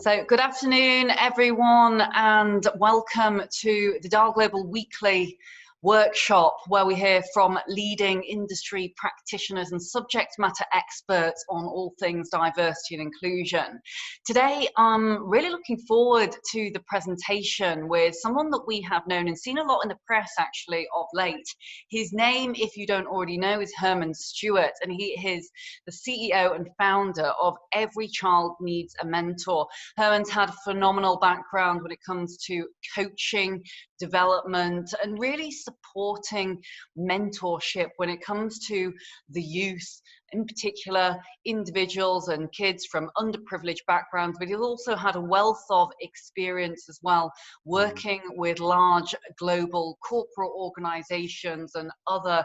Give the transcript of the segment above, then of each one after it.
So good afternoon, everyone, and welcome to the Dial Global Weekly workshop, where we hear from leading industry practitioners and subject matter experts on all things diversity and inclusion. Today, I'm really looking forward to the presentation with someone that we have known and seen a lot in the press, actually, of late. His name, if you don't already know, is Herman Stewart, and he is the CEO and founder of Every Child Needs a Mentor. Herman's had a phenomenal background when it comes to coaching, development, and really supporting mentorship when it comes to the youth, in particular individuals and kids from underprivileged backgrounds. But he's also had a wealth of experience as well, working with large global corporate organizations and other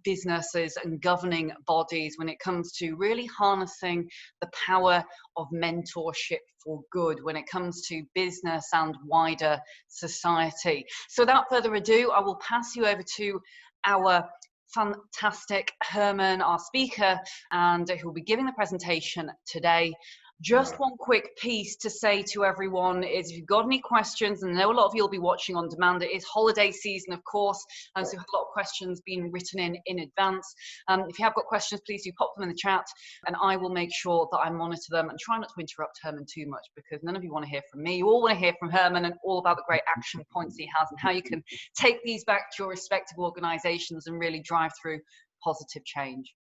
businesses and governing bodies when it comes to really harnessing the power of mentorship for good when it comes to business and wider society. So without further ado, I will pass you over to our fantastic Herman, our speaker, and who will be giving the presentation today. Just one quick piece to say to everyone is, if you've got any questions, and I know a lot of you will be watching on demand, it is holiday season, of course, and so we have a lot of questions being written in advance. If you have got questions, please do pop them in the chat, and I will make sure that I monitor them and try not to interrupt Herman too much, because none of you want to hear from me. You all want to hear from Herman and all about the great action points he has and how you can take these back to your respective organizations and really drive through positive change.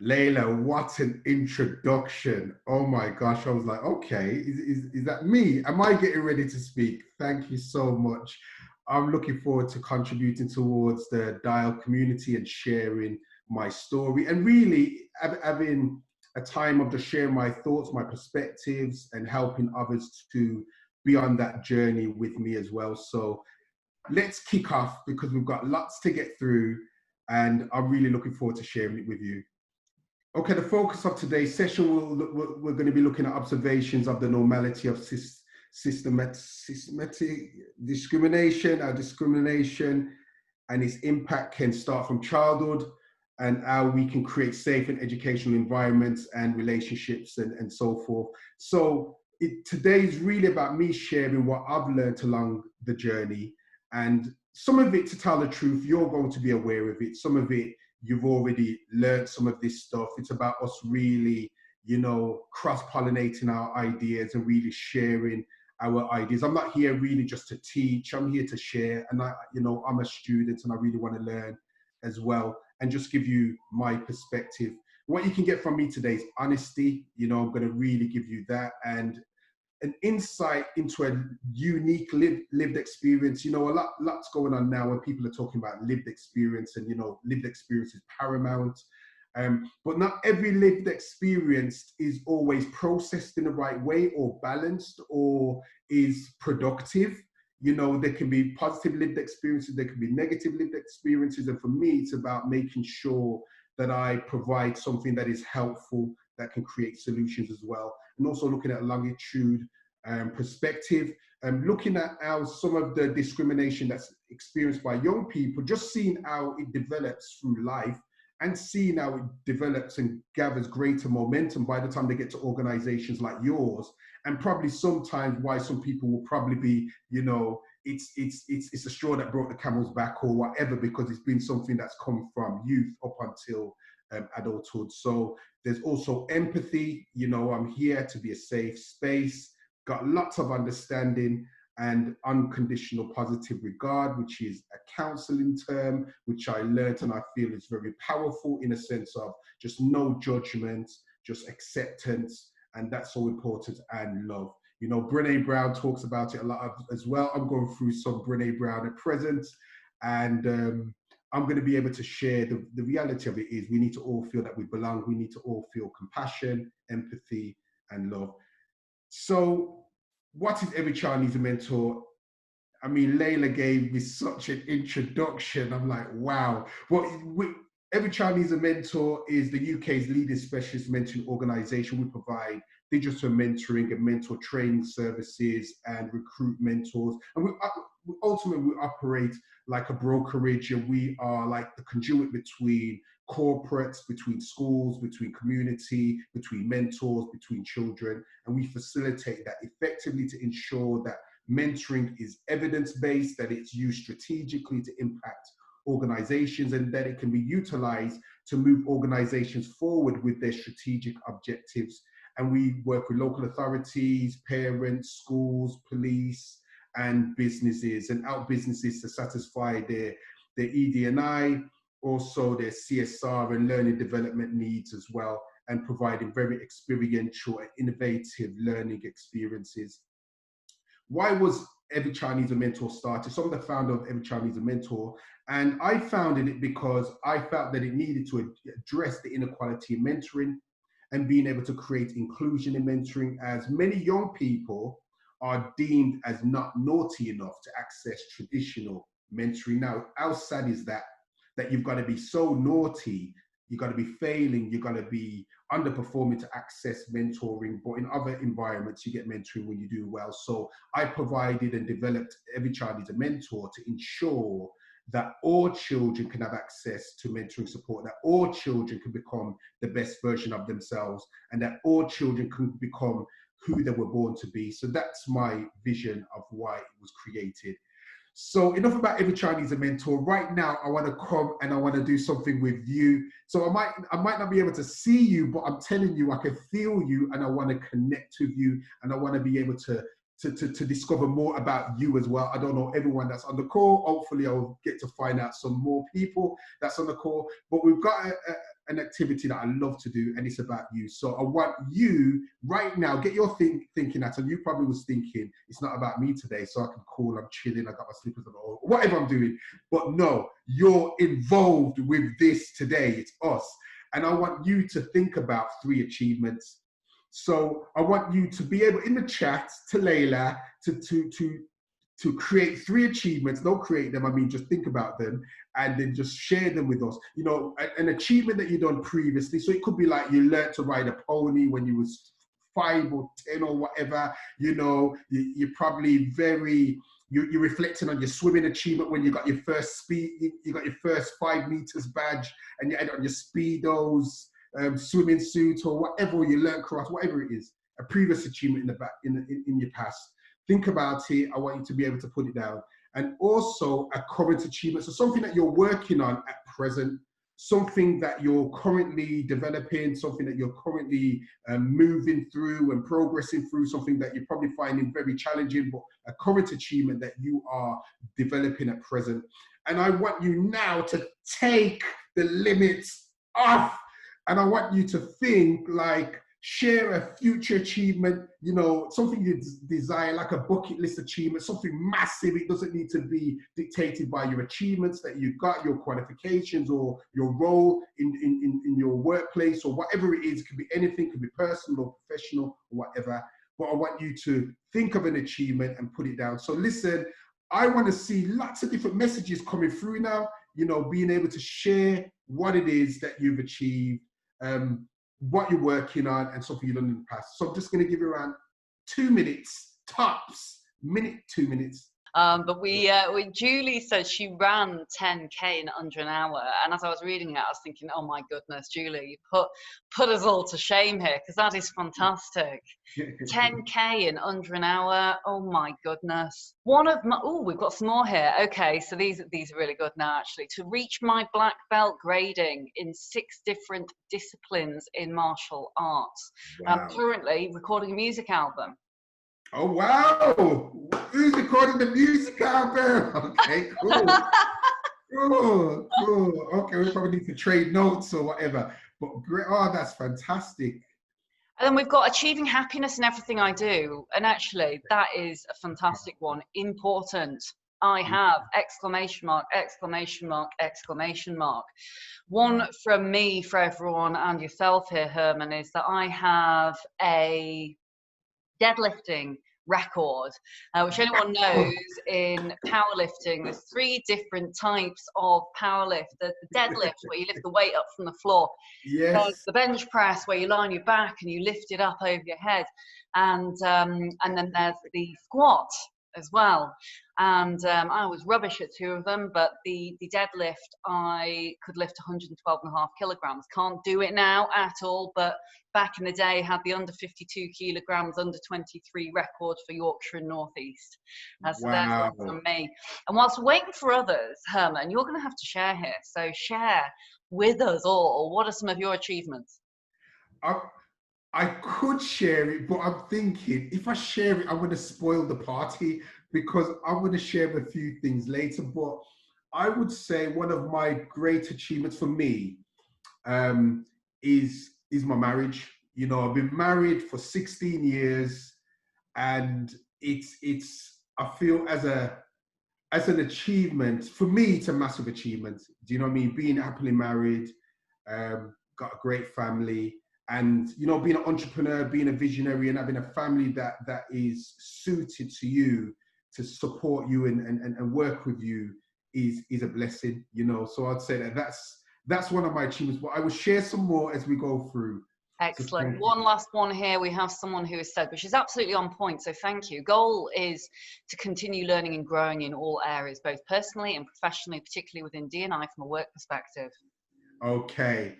Layla, what an introduction. Oh my gosh, I was like, okay, is that me? Am I getting ready to speak? Thank you so much. I'm looking forward to contributing towards the Dial community and sharing my story, and really having a time of just sharing my thoughts, my perspectives, and helping others to be on that journey with me as well. So let's kick off, because we've got lots to get through, and I'm really looking forward to sharing it with you. Okay, the focus of today's session, we're going to be looking at observations of the normality of systematic discrimination, and its impact can start from childhood, and how we can create safe and educational environments and relationships and so forth. So today is really about me sharing what I've learned along the journey, and some of it, to tell the truth, you're going to be aware of it. Some of it, you've already learned some of this stuff. It's about us really, cross-pollinating our ideas and really sharing our ideas. I'm not here really just to teach. I'm here to share. And I'm a student and I really want to learn as well and just give you my perspective. What you can get from me today is honesty. I'm going to really give you that, and an insight into a unique lived experience. Lots going on now when people are talking about lived experience, and lived experience is paramount. But not every lived experience is always processed in the right way, or balanced, or is productive. There can be positive lived experiences, there can be negative lived experiences, and for me, it's about making sure that I provide something that is helpful, that can create solutions as well. And also looking at a longitude perspective, looking at how some of the discrimination that's experienced by young people, just seeing how it develops through life, and seeing how it develops and gathers greater momentum by the time they get to organizations like yours, and probably sometimes why some people will probably be, it's a straw that broke the camel's back or whatever, because it's been something that's come from youth up until adulthood. So there's also empathy. I'm here to be a safe space, got lots of understanding, and unconditional positive regard, which is a counseling term, which I learned and I feel is very powerful, in a sense of just no judgment, just acceptance, and that's so important, and love. Brené Brown talks about it a lot as well. I'm going through some Brené Brown at present, and I'm going to be able to share the reality of it is we need to all feel that we belong. We need to all feel compassion, empathy, and love. So what is Every Child Needs a Mentor? I mean, Layla gave me such an introduction. I'm like, wow. Every Child Needs a Mentor is the UK's leading specialist mentoring organisation. We provide digital mentoring and mentor training services and recruit mentors. And ultimately we operate like a brokerage, and we are like the conduit between corporates, between schools, between community, between mentors, between children. And we facilitate that effectively to ensure that mentoring is evidence-based, that it's used strategically to impact organizations, and that it can be utilized to move organizations forward with their strategic objectives. And we work with local authorities, parents, schools, police, and businesses, and out businesses to satisfy their ED&I, also their CSR and learning development needs as well, and providing very experiential and innovative learning experiences. Why was Every Child Needs a Mentor started? So I'm the founder of Every Child Needs a Mentor, and I founded it because I felt that it needed to address the inequality in mentoring and being able to create inclusion in mentoring, as many young people are deemed as not naughty enough to access traditional mentoring. Now, how sad is that? That you've got to be so naughty, you've got to be failing, you've got to be underperforming to access mentoring, but in other environments, you get mentoring when you do well. So I provided and developed Every Child Needs a Mentor to ensure that all children can have access to mentoring support, that all children can become the best version of themselves, and that all children can become who they were born to be. So that's my vision of why it was created. So enough about Every Child Needs a Mentor. Right now, I want to come and I want to do something with you. So I might not be able to see you, but I'm telling you, I can feel you, and I want to connect with you, and I want to be able to discover more about you as well. I don't know everyone that's on the call. Hopefully I'll get to find out some more people that's on the call, but we've got an activity that I love to do, and it's about you. So I want you right now, get your thinking at, and you probably was thinking, it's not about me today, so I can call, I'm chilling, I got my slippers on, or whatever I'm doing. But no, you're involved with this today, it's us. And I want you to think about 3 achievements. So I want you to be able, in the chat, to Layla, to create 3 achievements. Don't create them, I mean, just think about them, and then just share them with us. You know, an achievement that you've done previously. So it could be like you learned to ride a pony when you was 5 or 10 or whatever. You know, you're probably you're reflecting on your swimming achievement when you got your first you got your first 5 meters badge, and you had on your Speedos, swimming suit, or whatever you learned cross, whatever it is, a previous achievement in your past. Think about it. I want you to be able to put it down. And also a current achievement, so something that you're working on at present, something that you're currently developing, something that you're currently moving through and progressing through, something that you're probably finding very challenging, but a current achievement that you are developing at present. And I want you now to take the limits off. And I want you to think like, share a future achievement, you know, something you desire, like a bucket list achievement, something massive. It doesn't need to be dictated by your achievements that you've got, your qualifications, or your role in your workplace, or whatever it is. It could be anything, it could be personal or professional or whatever. But I want you to think of an achievement and put it down. So listen, I want to see lots of different messages coming through now, you know, being able to share what it is that you've achieved, what you're working on, and something you've done in the past. So I'm just going to give you around 2 minutes, tops, 2 minutes. But Julie said she ran 10K in under an hour, and as I was reading it, I was thinking, oh my goodness, Julie, you put us all to shame here, because that is fantastic. 10K in under an hour, oh my goodness. We've got some more here. Okay, so these are really good now, actually. To reach my black belt grading in 6 different disciplines in martial arts. Wow. I'm currently recording a music album. Oh, wow. Who's recording the music album? Okay, cool. Cool. Okay, we probably need to trade notes or whatever. But great. Oh, that's fantastic. And then we've got achieving happiness in everything I do. And actually, that is a fantastic one. Important. I have ! One from me for everyone and yourself here, Herman, is that I have a deadlifting record, which anyone knows in powerlifting, there's 3 different types of powerlift. There's the deadlift, where you lift the weight up from the floor. There's Yes. the bench press, where you lie on your back and you lift it up over your head. And then there's the squat as well. And I was rubbish at 2 of them, but the deadlift, I could lift 112.5 kilograms. Can't do it now at all, but back in the day had the under 52 kilograms, under 23 record for Yorkshire and North East. So there's Wow. one from me. And whilst we're waiting for others, Herman, you're going to have to share here. So share with us all, what are some of your achievements? I could share it, but I'm thinking if I share it, I'm going to spoil the party because I'm going to share a few things later. But I would say one of my great achievements for me is my marriage. You know, I've been married for 16 years, and it's I feel as an achievement for me, it's a massive achievement. Do you know what I mean? Being happily married, got a great family. And, you know, being an entrepreneur, being a visionary, and having a family that is suited to you, to support you and work with you is a blessing, you know. So I'd say that's one of my achievements. But I will share some more as we go through. Excellent. One last one here. We have someone who has said, which is absolutely on point, so thank you. Goal is to continue learning and growing in all areas, both personally and professionally, particularly within D&I from a work perspective. Okay.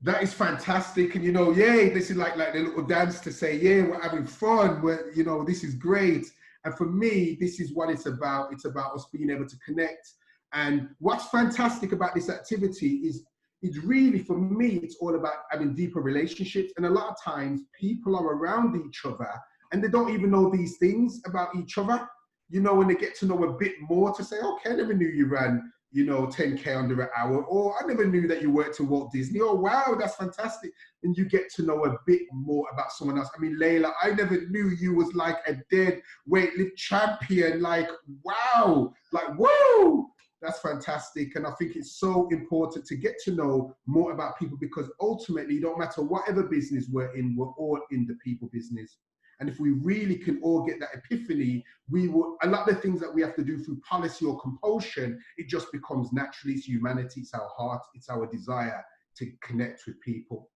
That is fantastic. And, you know, yay, this is like the little dance to say, yeah, we're having fun. You know, this is great. And for me, this is what it's about. It's about us being able to connect. And what's fantastic about this activity is really, for me, it's all about having deeper relationships. And a lot of times people are around each other and they don't even know these things about each other. You know, when they get to know a bit more, to say, okay, I never knew you ran, you know, 10K under an hour, or I never knew that you worked in Walt Disney. Oh, wow, that's fantastic. And you get to know a bit more about someone else. I mean, Layla, I never knew you was like a dead weightlifting champion. Like, wow, like, whoa, that's fantastic. And I think it's so important to get to know more about people, because ultimately, no matter whatever business we're in, we're all in the people business. And if we really can all get that epiphany, we will, a lot of the things that we have to do through policy or compulsion, it just becomes naturally. It's humanity, it's our heart, it's our desire to connect with people.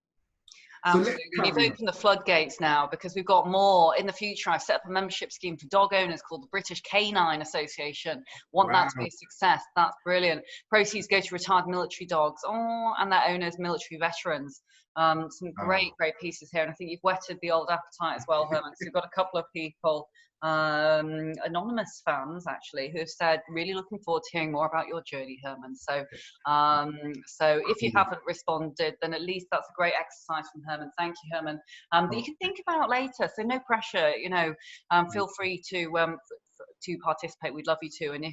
Absolutely. You've opened the floodgates now, because we've got more in the future. I've set up a membership scheme for dog owners called the British Canine Association. Want that to be a success? That's brilliant. Proceeds go to retired military dogs, and their owners, military veterans. Some great pieces here, and I think you've whetted the old appetite as well, Herman. So you've got a couple of people, anonymous fans actually, who have said, really looking forward to hearing more about your journey, Herman. So if you haven't responded, then at least that's a great exercise from Herman. Thank you, Herman. That you can think about later. So no pressure, you know. Feel free to participate. We'd love you to. And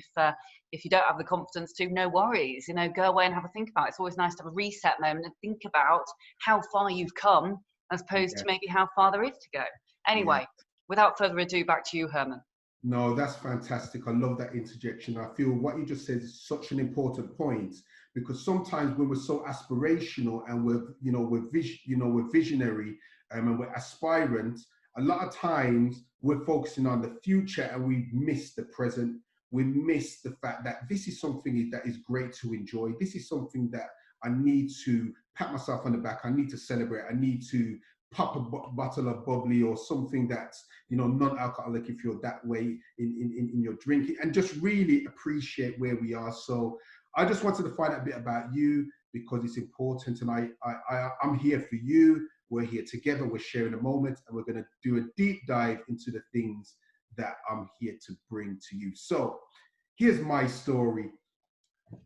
if you don't have the confidence to, no worries. You know, go away and have a think about it. It's always nice to have a reset moment and think about how far you've come, as opposed to maybe how far there is to go. Anyway, without further ado, back to you, Herman. No, that's fantastic. I love that interjection. I feel what you just said is such an important point, because sometimes when we're so aspirational and we're visionary and we're aspirant, a lot of times we're focusing on the future and we miss the present. We miss the fact that this is something that is great to enjoy. This is something that I need to pat myself on the back. I need to celebrate. I need to pop a bottle of bubbly or something that's, you know, non-alcoholic if you're that way in your drinking, and just really appreciate where we are. So I just wanted to find out a bit about you, because it's important, and I'm here for you. We're here together, we're sharing a moment, and we're going to do a deep dive into the things that I'm here to bring to you. So here's my story.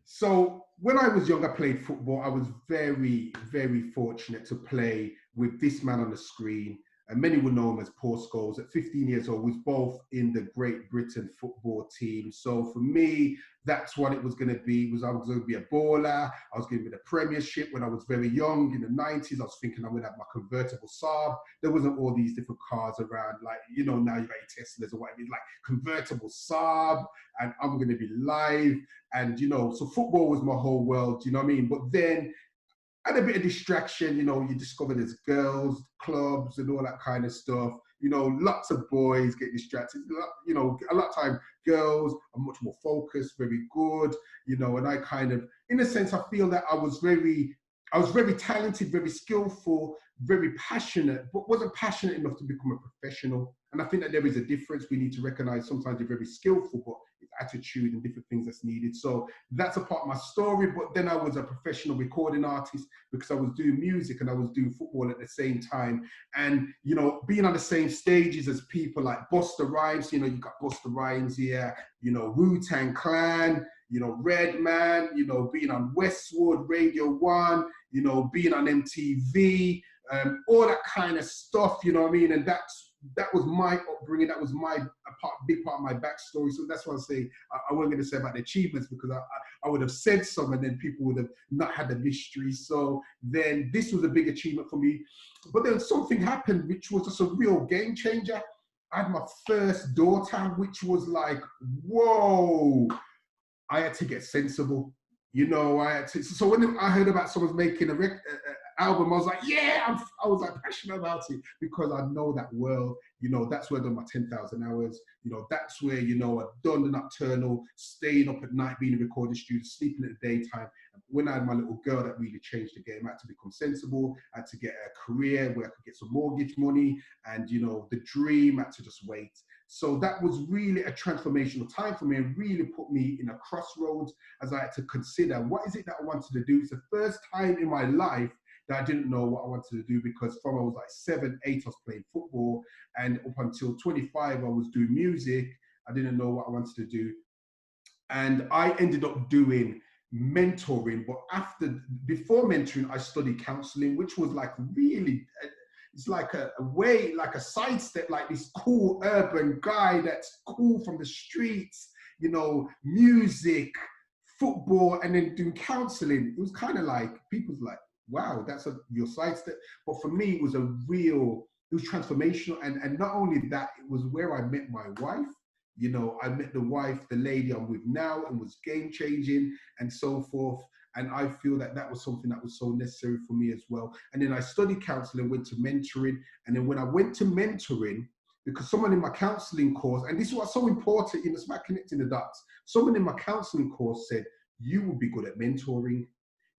So when I was young, I played football. I was very, very fortunate to play with this man on the screen, and many will know him as Paul Scholes. At 15 years old, was both in the Great Britain football team. So for me, that's what it was going to be. I was going to be a baller. I was going to be the Premiership. When I was very young in the 90s, I was thinking I'm going to have my convertible Saab. There wasn't all these different cars around, like, you know, now you've got your Teslas or whatever, like convertible Saab, and I'm going to be live. And, you know, so football was my whole world, you know what I mean? But then I had a bit of distraction, you know, you discover there's girls, clubs and all that kind of stuff. You know, lots of boys get distracted. You know, a lot of time girls are much more focused, very good. You know, and I kind of, in a sense, I feel that I was very talented, very skillful, very passionate, but wasn't passionate enough to become a professional. And I think that there is a difference. We need to recognize sometimes you're very skillful, but it's attitude and different things that's needed. So that's a part of my story. But then I was a professional recording artist because I was doing music and I was doing football at the same time. And, you know, being on the same stages as people like Busta Rhymes, you know, you got Busta Rhymes here, you know, Wu-Tang Clan, you know, Redman, you know, being on Westwood, Radio 1, you know, being on MTV, all that kind of stuff, you know what I mean? And that was my upbringing. That was big part of my backstory. So that's why I say I wasn't going to say about the achievements, because I would have said some and then people would have not had the mystery. So then this was a big achievement for me. But then something happened, which was just a real game changer. I had my first daughter, which was like, whoa. I had to get sensible, you know. So when I heard about someone's making an album, I was like, yeah, I was like passionate about it, because I know that world. You know, that's where I've done my 10,000 hours. You know, that's where, you know, I've done the nocturnal, staying up at night, being in a recording studio, sleeping in the daytime. When I had my little girl, that really changed the game. I had to become sensible. I had to get a career where I could get some mortgage money, and, you know, the dream had to just wait. So that was really a transformational time for me, and really put me in a crossroads as I had to consider, what is it that I wanted to do? It's the first time in my life that I didn't know what I wanted to do, because from I was like 7, 8, I was playing football, and up until 25, I was doing music. I didn't know what I wanted to do. And I ended up doing mentoring, but before mentoring, I studied counseling, which was like really, it's like a way, like a sidestep, like this cool urban guy that's cool from the streets, you know, music, football, and then doing counseling. It was kind of like, people's like, wow, that's a real sidestep. But for me, it was transformational. And not only that, it was where I met my wife. You know, I met the wife, the lady I'm with now, and was game changing and so forth. And I feel that that was something that was so necessary for me as well. And then I studied counseling, went to mentoring. And then when I went to mentoring, because someone in my counseling course, and this is what's so important, you know, it's about connecting the dots. Someone in my counseling course said, you will be good at mentoring.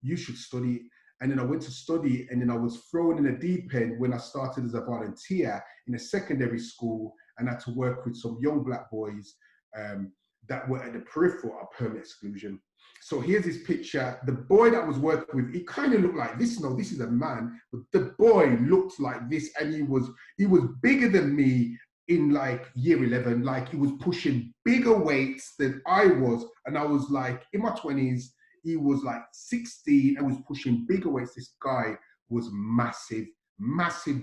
You should study. And then I went to study, and then I was thrown in a deep end when I started as a volunteer in a secondary school, and I had to work with some young Black boys that were at the peripheral of permanent exclusion. So here's this picture. The boy that I was working with, he kind of looked like this. No, this is a man, but the boy looked like this, and he was bigger than me in like year 11. Like, he was pushing bigger weights than I was, and I was like in my 20s. He was like 16 and was pushing bigger weights. This guy was massive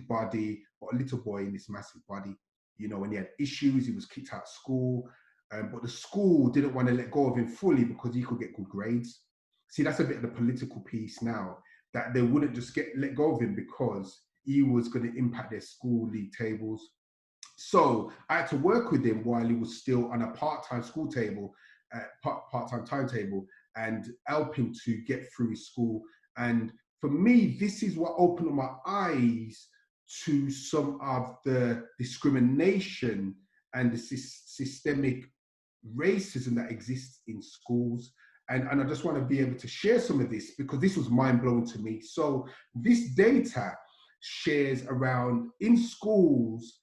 body, but a little boy in this massive body. You know, when he had issues, he was kicked out of school. But the school didn't want to let go of him fully because he could get good grades. See, that's a bit of the political piece now, that they wouldn't just let go of him because he was going to impact their school league tables. So I had to work with him while he was still on a part-time school table, part-time timetable, and help him to get through his school. And for me, this is what opened up my eyes to some of the discrimination and the systemic racism that exists in schools. And I just want to be able to share some of this, because this was mind-blowing to me. So this data shares around, in schools,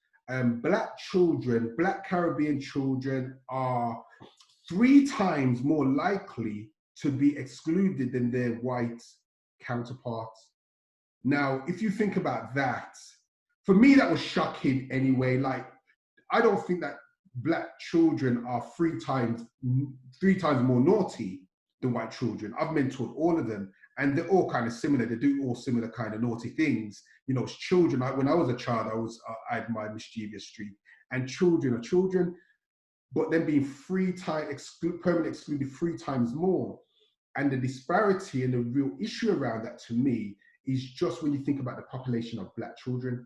Black children, Black Caribbean children are 3 times more likely to be excluded than their white counterparts. Now, if you think about that, for me, that was shocking anyway. Like, I don't think that Black children are 3 times more naughty than white children. I've mentored all of them, and they're all kind of similar. They do all similar kind of naughty things. You know, as children, when I was a child, I had my mischievous streak, and children are children, but then being 3 times permanently excluded 3 times more. And the disparity and the real issue around that, to me, is just when you think about the population of Black children.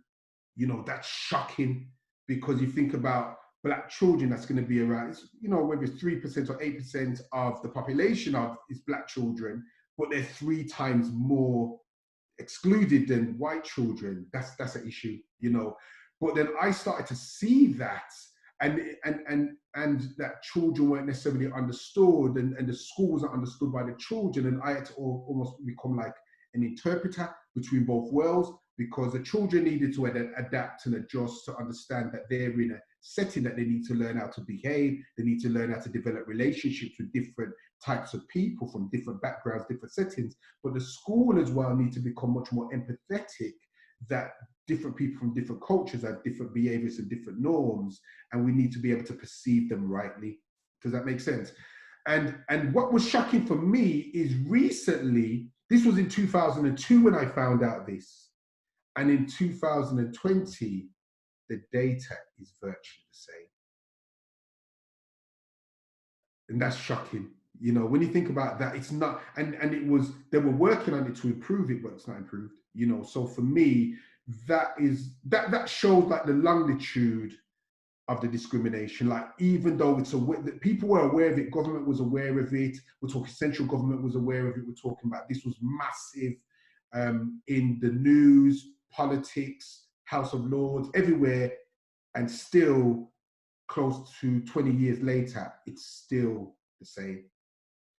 You know, that's shocking, because you think about Black children, that's going to be around, you know, whether it's 3% or 8% of the population is Black children, but they're 3 times more excluded than white children. That's an issue, you know. But then I started to see that, and that children weren't necessarily understood, and the school wasn't understood by the children, and I had to almost become like an interpreter between both worlds, because the children needed to adapt and adjust to understand that they're in a setting that they need to learn how to behave, they need to learn how to develop relationships with different types of people from different backgrounds, different settings. But the school as well need to become much more empathetic, that different people from different cultures have different behaviors and different norms, and we need to be able to perceive them rightly. Does that make sense? And what was shocking for me is recently, this was in 2002 when I found out this, and in 2020, the data is virtually the same. And that's shocking. You know, when you think about that, it's not, and it was, they were working on it to improve it, but it's not improved, you know. So for me, that shows like the longitude of the discrimination. Like, even though it's people were aware of it, government was aware of it, we're talking central government was aware of it, we're talking about this was massive in the news, politics, House of Lords, everywhere, and still close to 20 years later, it's still the same.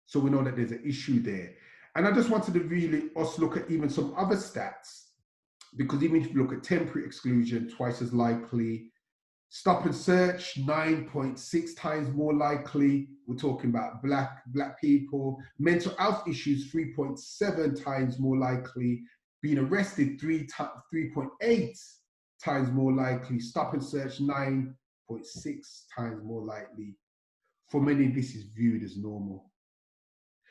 So we know that there's an issue there. And I just wanted to really us look at even some other stats, because even if you look at temporary exclusion, twice as likely. Stop and search, 9.6 times more likely. We're talking about black people. Mental health issues, 3.7 times more likely. Being arrested, 3.8 times more likely. Stop and search, 9.6 times more likely. For many, this is viewed as normal.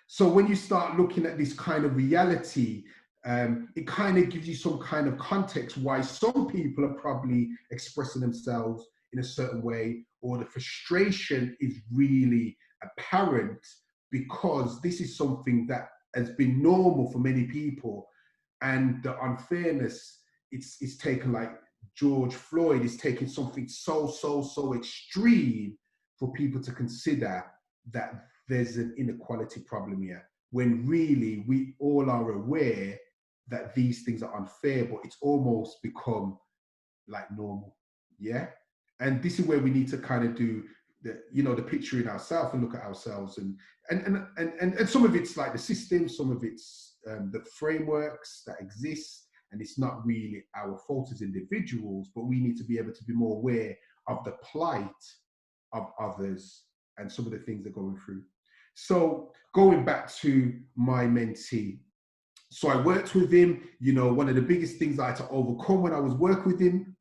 So when you start looking at this kind of reality, it kind of gives you some kind of context why some people are probably expressing themselves in a certain way, or the frustration is really apparent because this is something that has been normal for many people, and the unfairness, it's taken, like George Floyd is taking something so extreme for people to consider that there's an inequality problem here, when really we all are aware that these things are unfair, but it's almost become like normal. Yeah. And this is where we need to kind of do the, you know, the picture in ourselves and look at ourselves, and some of it's like the system, some of it's the frameworks that exist, and it's not really our fault as individuals, but we need to be able to be more aware of the plight of others and some of the things they're going through. So going back to my mentee, so I worked with him. You know, one of the biggest things I had to overcome when I was working with him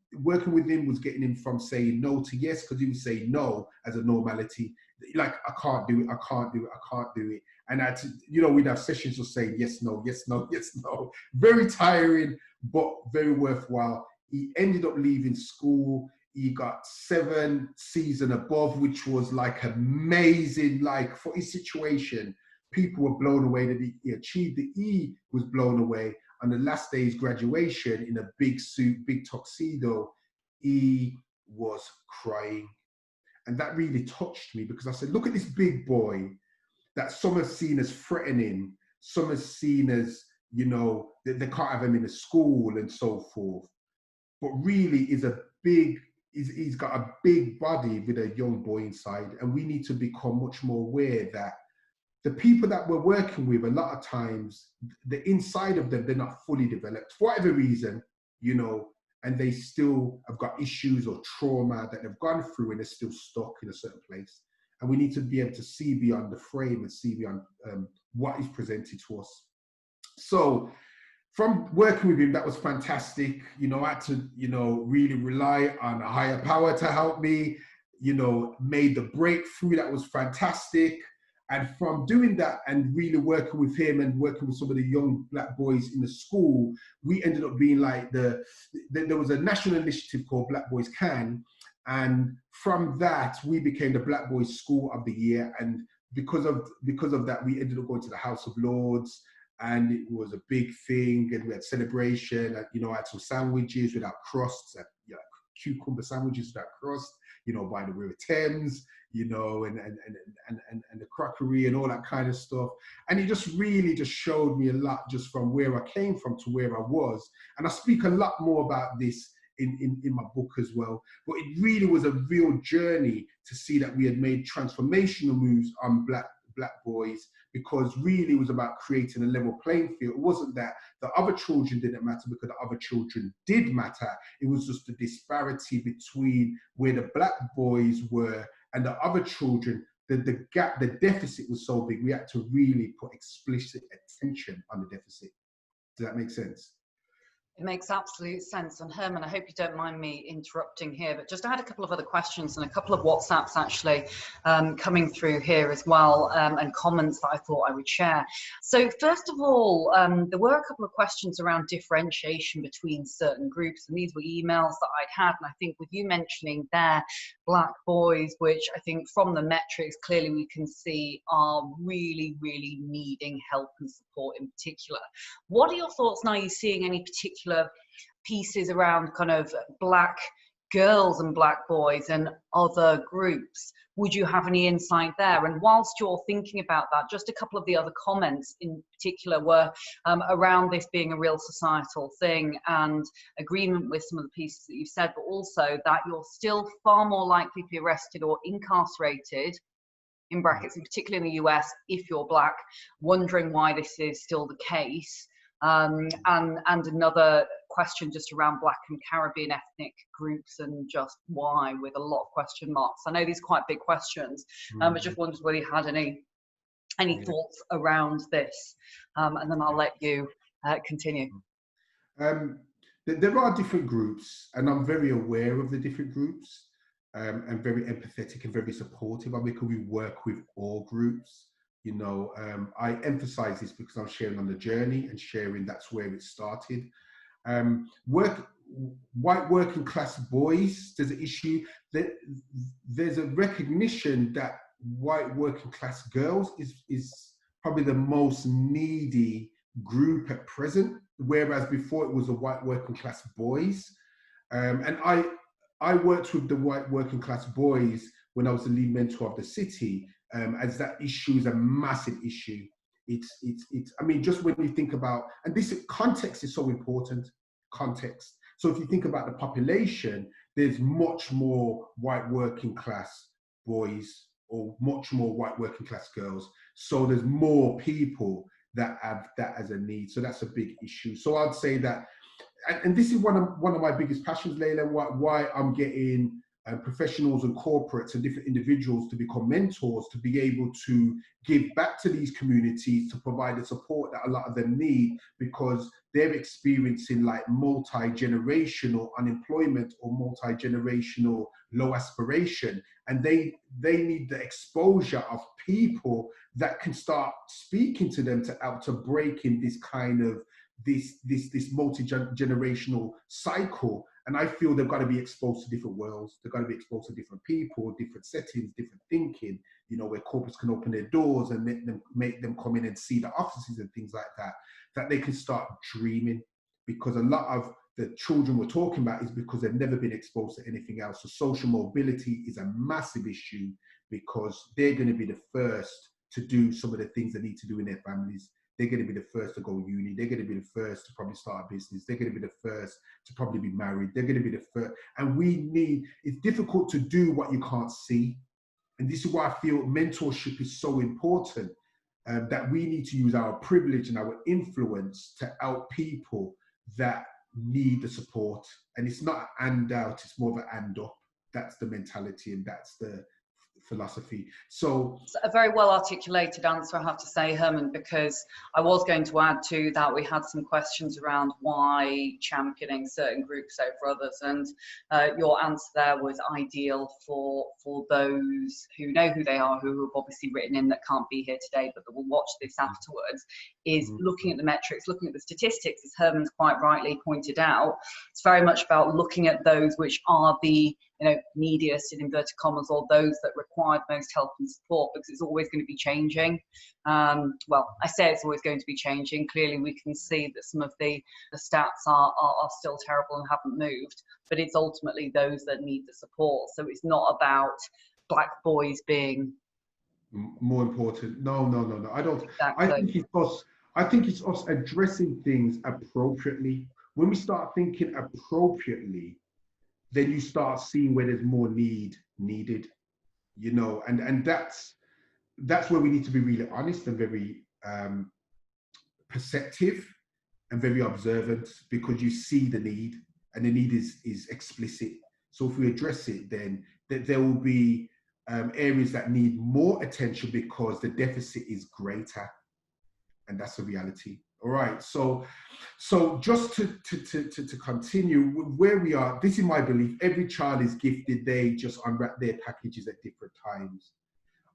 was getting him from saying no to yes, because he would say no as a normality. Like, I can't do it, I can't do it, I can't do it. And I had to, you know, we'd have sessions of saying yes, no, yes, no, yes, no. Very tiring, but very worthwhile. He ended up leaving school. He got 7 C's and above, which was like amazing. Like, for his situation, people were blown away that he achieved it. He was blown away. On the last day's graduation, in a big suit, big tuxedo, he was crying. And that really touched me, because I said, look at this big boy that some have seen as threatening, some have seen as, you know, they can't have him in a school and so forth. But really is a big, he's got a big body with a young boy inside. And we need to become much more aware that the people that we're working with, a lot of times, the inside of them, they're not fully developed for whatever reason, you know, and they still have got issues or trauma that they've gone through, and they're still stuck in a certain place. And we need to be able to see beyond the frame and see beyond what is presented to us. So from working with him, that was fantastic. You know, I had to, you know, really rely on a higher power to help me, you know, made the breakthrough. That was fantastic. And from doing that and really working with him and working with some of the young black boys in the school, we ended up being like there was a national initiative called Black Boys Can. And from that, we became the Black Boys School of the Year. And because of that, we ended up going to the House of Lords, and it was a big thing. And we had celebration. And, you know, I had some sandwiches without crusts, you know, cucumber sandwiches without crust, you know, by the River Thames, you know, and the crockery and all that kind of stuff. And it just really just showed me a lot, just from where I came from to where I was. And I speak a lot more about this in my book as well. But it really was a real journey to see that we had made transformational moves on black boys, because really it was about creating a level playing field. It wasn't that the other children didn't matter, because the other children did matter. It was just the disparity between where the black boys were and the other children. The gap, the deficit was so big, we had to really put explicit attention on the deficit. Does that make sense? It makes absolute sense. And Herman, I hope you don't mind me interrupting here, but just I had a couple of other questions and a couple of WhatsApps actually coming through here as well, and comments that I thought I would share. So first of all, there were a couple of questions around differentiation between certain groups, and these were emails that I'd had. And I think with you mentioning there, black boys, which I think from the metrics, clearly we can see are really, really needing help and support in particular. What are your thoughts now? Are you seeing any particular pieces around kind of black girls and black boys and other groups? Would you have any insight there? And whilst you're thinking about that, just a couple of the other comments in particular were around this being a real societal thing, and agreement with some of the pieces that you said, but also that you're still far more likely to be arrested or incarcerated, in brackets, and particularly in the US, if you're black, wondering why this is still the case. And another question just around black and Caribbean ethnic groups and just why, with a lot of question marks. I know these are quite big questions, but just wondered whether you had any thoughts around this, and then I'll let you continue. There are different groups, and I'm very aware of the different groups, and very empathetic and very supportive. I mean, we work with all groups. You know, I emphasize this because I'm sharing on the journey and sharing that's where it started. White working class boys, there's an issue that there's a recognition that white working class girls is probably the most needy group at present, whereas before it was the white working class boys. And I worked with the white working class boys when I was the lead mentor of the city, as that issue is a massive issue. It's I mean, just when you think about, and this context is so important, context. So if you think about the population, there's much more white working class boys or much more white working class girls. So there's more people that have that as a need. So that's a big issue. So I'd say that, and this is one of my biggest passions, Layla, why I'm getting professionals and corporates and different individuals to become mentors, to be able to give back to these communities, to provide the support that a lot of them need, because they're experiencing like multi-generational unemployment or multi-generational low aspiration, and they need the exposure of people that can start speaking to them to help to break in this kind of this multi-generational cycle. And I feel they've got to be exposed to different worlds. They've got to be exposed to different people, different settings, different thinking, you know, where corporates can open their doors and make them come in and see the offices and things like that, that they can start dreaming. Because a lot of the children we're talking about is because they've never been exposed to anything else. So social mobility is a massive issue, because they're going to be the first to do some of the things they need to do in their families. They're going to be the first to go uni. They're going to be the first to probably start a business. They're going to be the first to probably be married. They're going to be the first. And it's difficult to do what you can't see. And this is why I feel mentorship is so important, that we need to use our privilege and our influence to help people that need the support. And it's not an and out, it's more of an and up. That's the mentality and that's the philosophy. So it's a very well articulated answer, I have to say, Herman, because I was going to add to that, we had some questions around why championing certain groups over others, and your answer there was ideal for those who know who they are, who have obviously written in that can't be here today but that will watch this afterwards, is looking at the metrics, looking at the statistics, as Herman's quite rightly pointed out. It's very much about looking at those which are the neediest in inverted commas, or those that require most help and support, because it's always going to be changing. Well, I say it's always going to be changing. Clearly we can see that some of the stats are still terrible and haven't moved, but it's ultimately those that need the support. So it's not about black boys being more important. No. I don't. Exactly. I think it's us addressing things appropriately. When we start thinking appropriately, then you start seeing where there's more needed, you know, and that's where we need to be really honest and very perceptive and very observant, because you see the need, and the need is explicit. So if we address it, then there will be areas that need more attention because the deficit is greater, and that's a reality. All right, so just to continue where we are, this is my belief: every child is gifted. They just unwrap their packages at different times.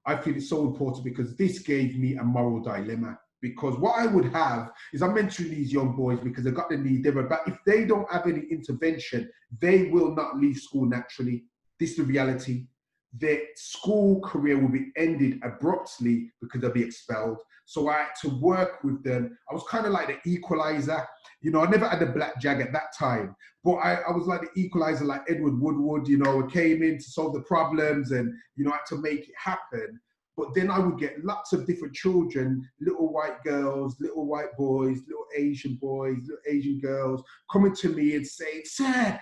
I feel it's so important because this gave me a moral dilemma. Because what I would have is, I'm mentoring these young boys because they've got the need. But if they don't have any intervention, they will not leave school naturally. This is the reality. Their school career will be ended abruptly because they'll be expelled. So I had to work with them. I was kind of like the equalizer. You know, I never had a black jag at that time, but I was like the equalizer, like Edward Woodward, you know, came in to solve the problems and, you know, had to make it happen. But then I would get lots of different children, little white girls, little white boys, little Asian boys, little Asian girls, coming to me and saying, sir,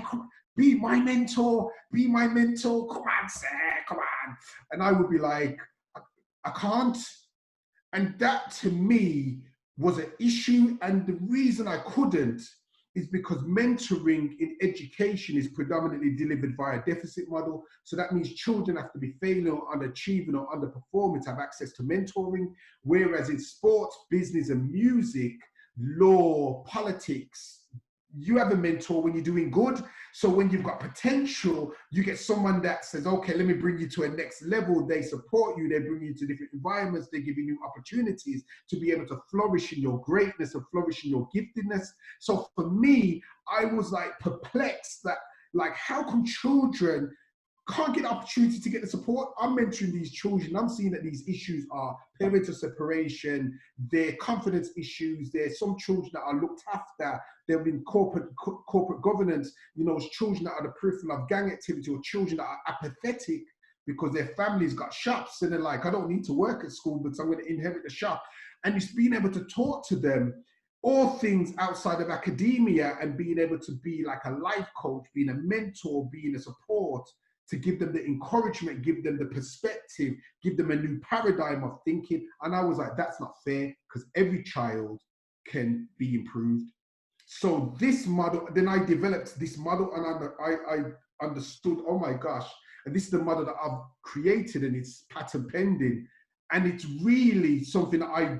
come, be my mentor, come on, sir, come on. And I would be like, I can't. And that to me was an issue. And the reason I couldn't is because mentoring in education is predominantly delivered via deficit model. So that means children have to be failing or underachieving or underperforming to have access to mentoring. Whereas in sports, business and music, law, politics, you have a mentor when you're doing good. So when you've got potential, you get someone that says, okay, let me bring you to a next level. They support you. They bring you to different environments. They're giving you opportunities to be able to flourish in your greatness and flourish in your giftedness. So for me, I was like perplexed that, like, how come children can't get the opportunity to get the support? I'm mentoring these children. I'm seeing that these issues are parental separation, their confidence issues. There's some children that are looked after. They've been corporate governance. You know, children that are the peripheral of gang activity, or children that are apathetic because their families got shops and they're like, I don't need to work at school, but I'm going to inherit the shop. And it's being able to talk to them all things outside of academia and being able to be like a life coach, being a mentor, being a support, to give them the encouragement, give them the perspective, give them a new paradigm of thinking. And I was like, that's not fair, because every child can be improved. So this model, then I developed this model, and I understood, oh my gosh, and this is the model that I've created, and it's patent pending. And it's really something that I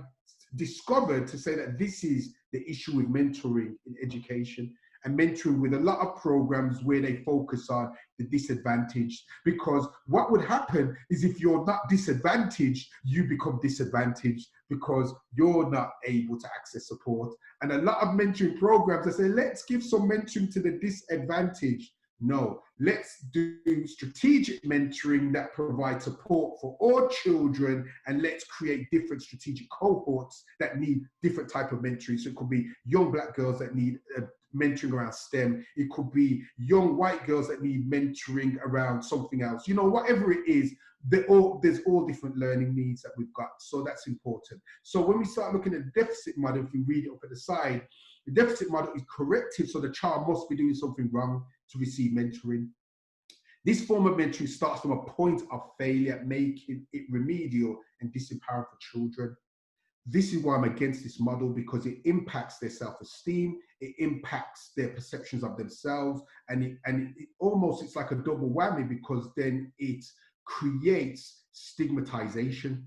discovered to say that this is the issue with mentoring in education, and mentoring with a lot of programs where they focus on the disadvantaged. Because what would happen is, if you're not disadvantaged, you become disadvantaged because you're not able to access support. And a lot of mentoring programs, they say, let's give some mentoring to the disadvantaged. No, let's do strategic mentoring that provides support for all children, and let's create different strategic cohorts that need different type of mentoring. So it could be young black girls that need mentoring around STEM. It could be young white girls that need mentoring around something else. You know, whatever it is, there's all different learning needs that we've got. So that's important. So when we start looking at the deficit model, if we read it up at the side, the deficit model is corrective. So the child must be doing something wrong to receive mentoring. This form of mentoring starts from a point of failure, making it remedial and disempowering for children. This is why I'm against this model, because it impacts their self-esteem, it impacts their perceptions of themselves, and it almost, it's like a double whammy, because then it creates stigmatization.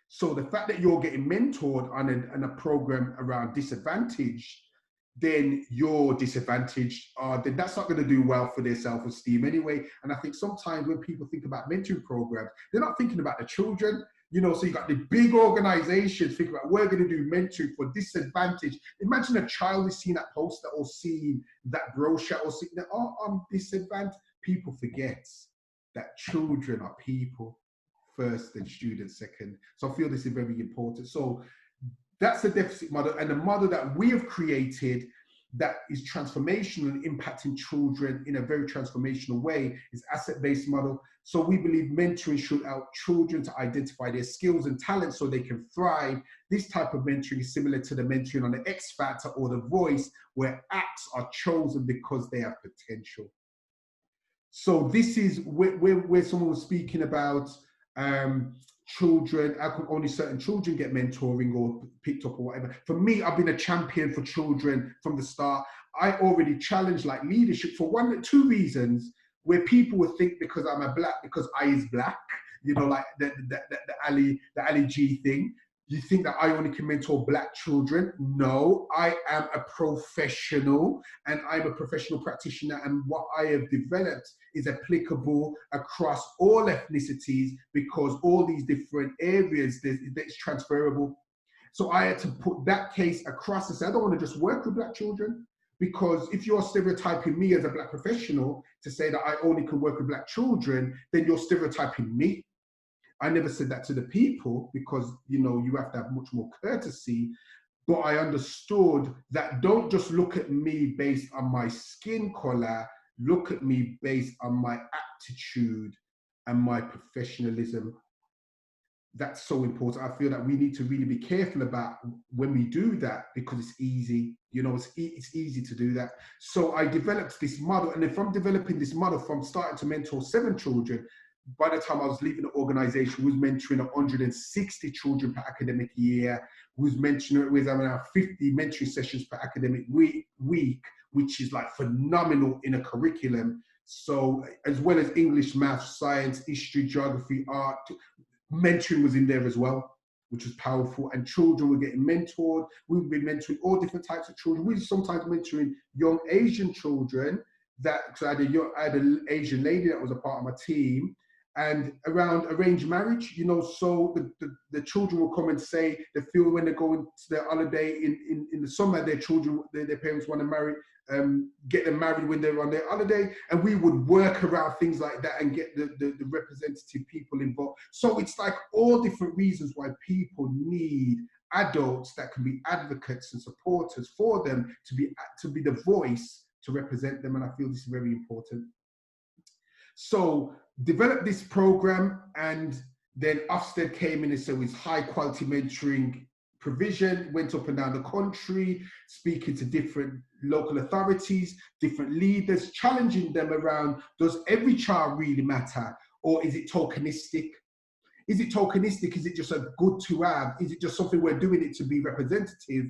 So the fact that you're getting mentored on a program around disadvantage, then you're disadvantaged, then that's not going to do well for their self-esteem anyway. And I think sometimes when people think about mentoring programs, they're not thinking about the children. You know, so you got the big organizations thinking about, we're going to do mentoring for disadvantage. Imagine a child is seeing that poster or seeing that brochure or seeing that, oh, I'm disadvantaged. People forget that children are people first and students second. So I feel this is very important. So that's the deficit model, and the model that we have created that is transformational and impacting children in a very transformational way is asset-based model. So we believe mentoring should help children to identify their skills and talents so they can thrive. This type of mentoring is similar to the mentoring on the X Factor or The Voice, where acts are chosen because they have potential. So this is where someone was speaking about children, how come only certain children get mentoring or picked up or whatever. For me, I've been a champion for children from the start. I already challenged like leadership for two reasons, where people would think because I'm a black, because I is black, you know, like the Ali G thing. You think that I only can mentor black children? No, I am a professional, and I'm a professional practitioner, and what I have developed is applicable across all ethnicities, because all these different areas, it's transferable. So I had to put that case across and say, I don't want to just work with black children, because if you're stereotyping me as a black professional to say that I only can work with black children, then you're stereotyping me. I never said that to the people, because, you know, you have to have much more courtesy. But I understood that don't just look at me based on my skin color, look at me based on my aptitude and my professionalism. That's so important. I feel that we need to really be careful about when we do that, because it's easy. You know, it's easy to do that. So I developed this model, and then from developing this model, from starting to mentor 7 children, by the time I was leaving the organization, we was mentoring 160 children per academic year. We was having our 50 mentoring sessions per academic week, which is like phenomenal in a curriculum. So as well as English, math, science, history, geography, art, mentoring was in there as well, which was powerful. And children were getting mentored. We've been mentoring all different types of children. We were sometimes mentoring young Asian children. So I had an Asian lady that was a part of my team, and around arranged marriage, you know, so the children will come and say they feel when they're going to their holiday in the summer, their parents want to marry, get them married when they're on their holiday, and we would work around things like that and get the representative people involved. So it's like all different reasons why people need adults that can be advocates and supporters for them, to be the voice to represent them, and I feel this is very important. So developed this program, and then Ofsted came in and said it's high quality mentoring provision, went up and down the country, speaking to different local authorities, different leaders, challenging them around, does every child really matter, or is it tokenistic? Is it tokenistic? Is it just a good to have? Is it just something we're doing it to be representative?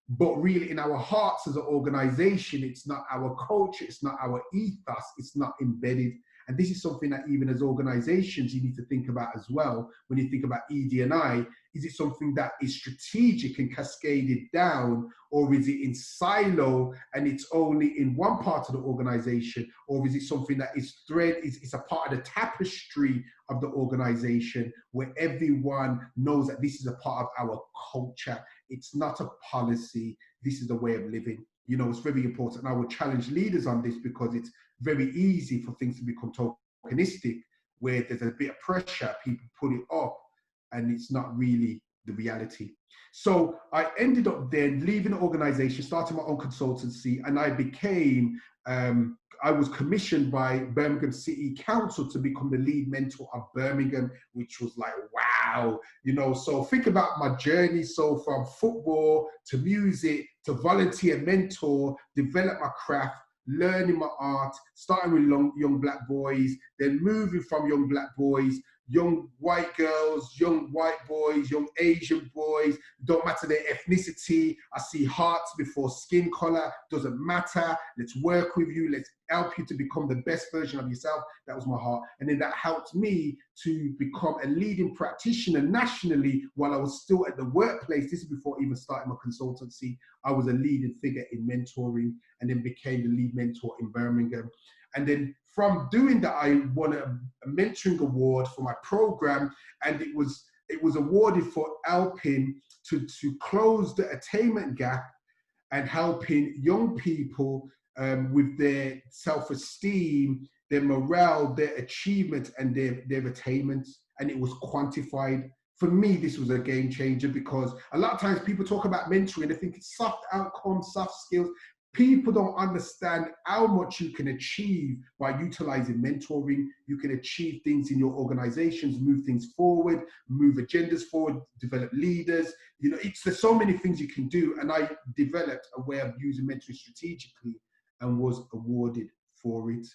But really in our hearts as an organization, it's not our culture, it's not our ethos, it's not embedded. And this is something that even as organizations, you need to think about as well. When you think about ED&I, is it something that is strategic and cascaded down, or is it in silo and it's only in one part of the organization, or is it something that is it's a part of the tapestry of the organization, where everyone knows that this is a part of our culture. It's not a policy, this is a way of living. You know, it's very important. And I would challenge leaders on this, because it's very easy for things to become tokenistic, where there's a bit of pressure, people put it up, and it's not really the reality. So I ended up then leaving the organization, starting my own consultancy, and I became, I was commissioned by Birmingham City Council to become the lead mentor of Birmingham, which was like, wow, you know. So think about my journey. So from football to music to volunteer mentor, develop my craft, learning my art, starting with young black boys, then moving from young black boys, young white girls, young white boys, young Asian boys, don't matter their ethnicity. I see hearts before skin color, doesn't matter. Let's work with you. Let's help you to become the best version of yourself. That was my heart. And then that helped me to become a leading practitioner nationally while I was still at the workplace. This is before even starting my consultancy. I was a leading figure in mentoring, and then became the lead mentor in Birmingham. And then from doing that, I won a mentoring award for my program, and it was awarded for helping to close the attainment gap and helping young people with their self-esteem, their morale, their achievement, and their attainments. And it was quantified. For me, this was a game changer, because a lot of times people talk about mentoring, they think it's soft outcomes, soft skills. People don't understand how much you can achieve by utilizing mentoring. You can achieve things in your organizations, move things forward, move agendas forward, develop leaders. You know, there's so many things you can do. And I developed a way of using mentoring strategically and was awarded for it.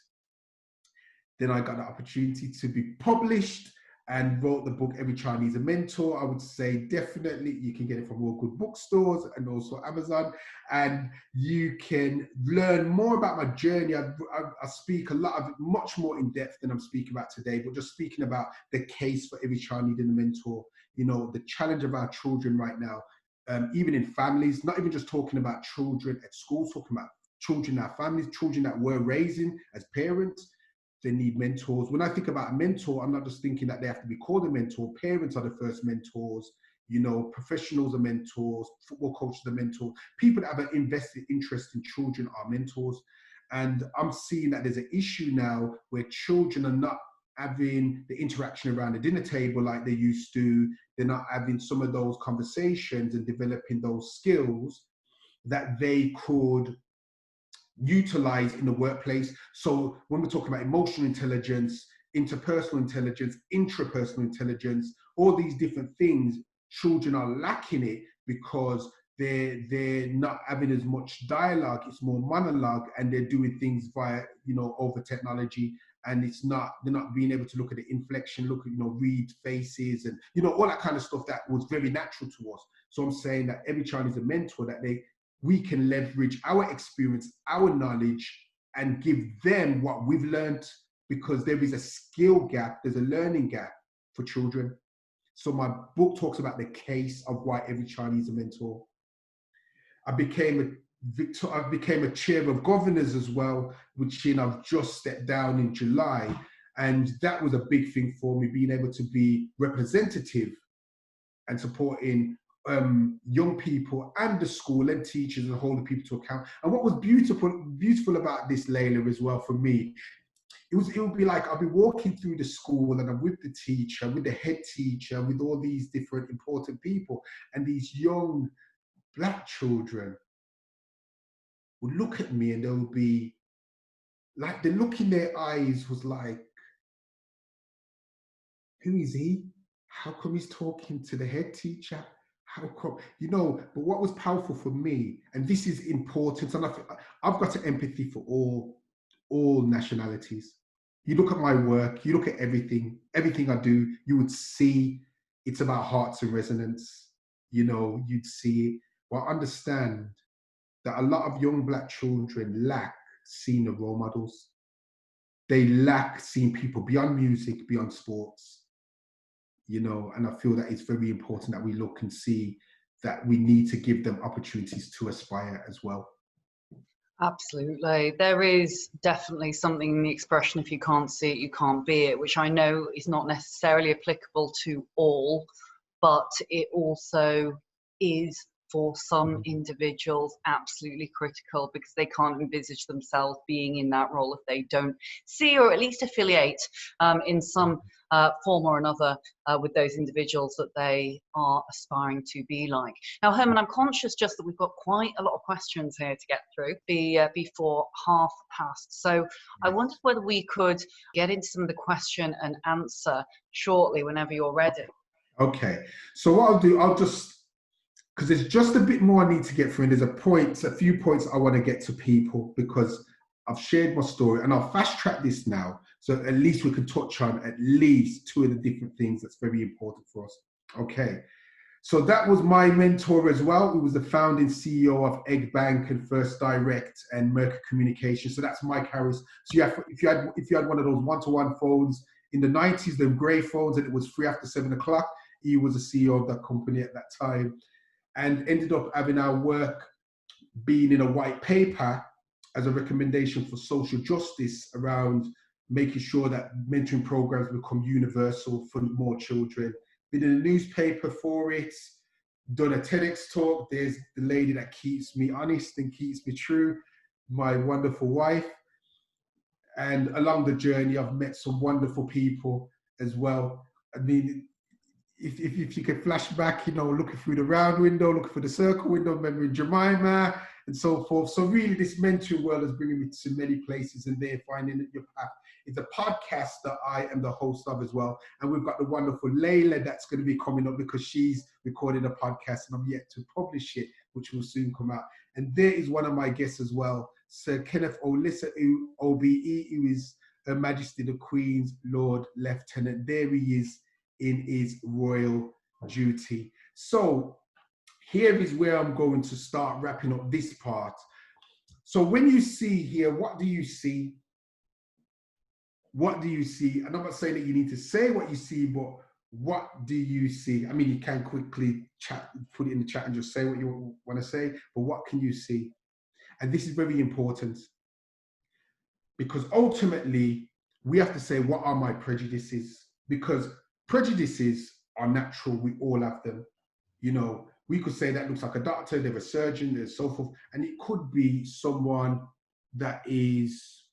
Then I got the opportunity to be published and wrote the book, Every Child Needs a Mentor. I would say definitely you can get it from all good bookstores and also Amazon. And you can learn more about my journey. I speak a lot of it, much more in depth than I'm speaking about today, but just speaking about the case for every child needing a mentor, you know, the challenge of our children right now, even in families, not even just talking about children at school, talking about children in our families, children that we're raising as parents. They need mentors. When I think about a mentor, I'm not just thinking that they have to be called a mentor. Parents are the first mentors. You know, professionals are mentors. Football coaches are mentors. People that have an invested interest in children are mentors. And I'm seeing that there's an issue now where children are not having the interaction around the dinner table like they used to. They're not having some of those conversations and developing those skills that they could utilize in the workplace. So when we're talking about emotional intelligence, interpersonal intelligence, intrapersonal intelligence, all these different things, children are lacking it because they're not having as much dialogue. It's more monologue, and they're doing things via, you know, over technology. And they're not being able to look at the inflection, look at, you know, read faces and, you know, all that kind of stuff that was very natural to us. So I'm saying that every child is a mentor, that we can leverage our experience, our knowledge, and give them what we've learned, because there is a skill gap, there's a learning gap for children. So my book talks about the case of why every child needs a mentor. I became a chair of governors as well, which I've just stepped down in July. And that was a big thing for me, being able to be representative and supporting young people and the school and teachers and holding people to account. And what was beautiful about this, Layla, as well for me, it would be like I'll be walking through the school and I'm with the teacher, with the head teacher, with all these different important people, and these young Black children would look at me and they'll be like, the look in their eyes was like, who is he? How come he's talking to the head teacher? How come, you know? But what was powerful for me, and this is important, and I've got an empathy for all nationalities. You look at my work, you look at everything I do, you would see it's about hearts and resonance. You know, you'd see it. Well, understand that a lot of young Black children lack seeing the role models. They lack seeing people beyond music, beyond sports. You know, and I feel that it's very important that we look and see that we need to give them opportunities to aspire as well. Absolutely. There is definitely something in the expression, if you can't see it, you can't be it, which I know is not necessarily applicable to all, but it also is for some individuals absolutely critical, because they can't envisage themselves being in that role if they don't see or at least affiliate in some form or another with those individuals that they are aspiring to be like. Now, Herman, I'm conscious just that we've got quite a lot of questions here to get through before 5:30. So I wondered whether we could get into some of the question and answer shortly whenever you're ready. Okay, so what I'll do, because there's just a bit more I need to get through, and there's a few points I want to get to people, because I've shared my story, and I'll fast track this now, so at least we can touch on at least two of the different things that's very important for us. Okay, so that was my mentor as well. He was the founding CEO of Egg Bank and First Direct and Mercury Communications. So that's Mike Harris. So if you had one of those one-to-one phones in the 90s, them grey phones, and it was free after 7 o'clock, he was the CEO of that company at that time, and ended up having our work being in a white paper as a recommendation for social justice around making sure that mentoring programs become universal for more children. Been in a newspaper for it, done a TEDx talk. There's the lady that keeps me honest and keeps me true, my wonderful wife. And along the journey, I've met some wonderful people as well. I mean, if you could flash back, you know, looking through the round window, looking for the circle window, remembering Jemima and so forth. So really this mentoring world is bringing me to many places, and they're finding your path. It's a podcast that I am the host of as well. And we've got the wonderful Layla that's going to be coming up, because she's recorded a podcast and I'm yet to publish it, which will soon come out. And there is one of my guests as well, Sir Kenneth Olisa, OBE, who is Her Majesty the Queen's Lord Lieutenant. There he is in his royal duty. So here is where I'm going to start wrapping up this part. So when you see here, what do you see? What do you see? And I'm not saying that you need to say what you see, but what do you see? I mean, you can quickly chat, put it in the chat and just say what you want to say, but what can you see? And this is very important, because ultimately we have to say, what are my prejudices? Because prejudices are natural, we all have them. You know, we could say that looks like a doctor, they're a surgeon, there's so forth, and it could be someone that is